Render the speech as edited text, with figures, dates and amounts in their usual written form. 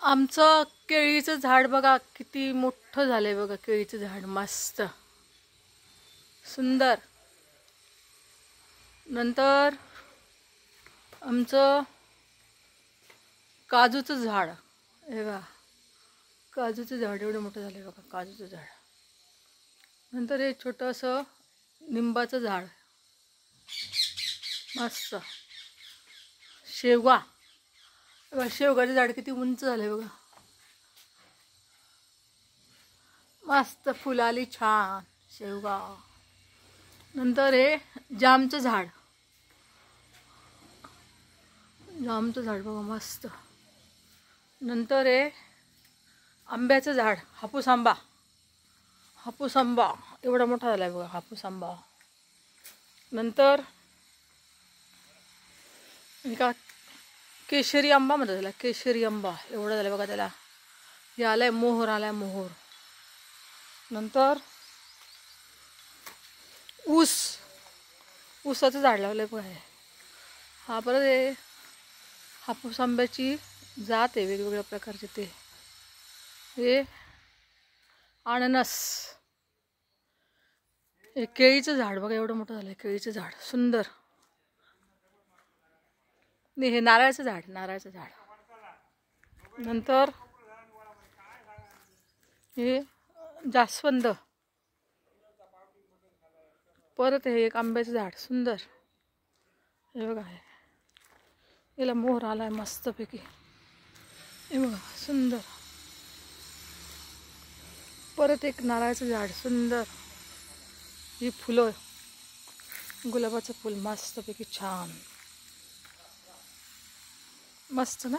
आमचं केळीचं झाड बघा किती मोठं झालंय बघा. केळीचं झाड मस्त सुंदर. नंतर आमचं काजूचं झाड हे बघा. काजूचं झाड एवढं मोठं झालंय बघा. काजूचं झाड. नंतर हे छोटंसं निंबाचं झाड मस्त. शेवगा बघा. शेवगाचं झाड किती उंच झालंय बघा. मस्त फुल आली छान शेवगा. नंतर हे जामचं झाड. जामचं झाड बघा मस्त. नंतर हे आंब्याचं झाड. हापूस आंबा. हापूस आंबा एवढा मोठा झालाय बघा. हापूस आंबा. नंतर का केशरी आंबा म्हणतात त्याला. केशरी आंबा एवढा झाला बघा. त्याला हे आलाय मोहर. आलाय मोहर. नंतर ऊस. ऊसाचं झाड लावलंय बघा. हा परत हे हापूस आंब्याची जात आहे वेगवेगळ्या प्रकारचे. ते हे अननस. हे केळीचं झाड बघा एवढं मोठं झालंय. केळीचं झाड सुंदर. नाही हे नारळाचं झाड. नारळाचं झाड. नंतर हे जास्वंद. परत हे एक आंब्याचं झाड सुंदर. हे बघा. याला मोहर आलाय मस्तपैकी. हे बघा सुंदर. परत एक नारळाचं झाड सुंदर. ही फुलं गुलाबाचं फुल मस्तपैकी छान. मस्त ना.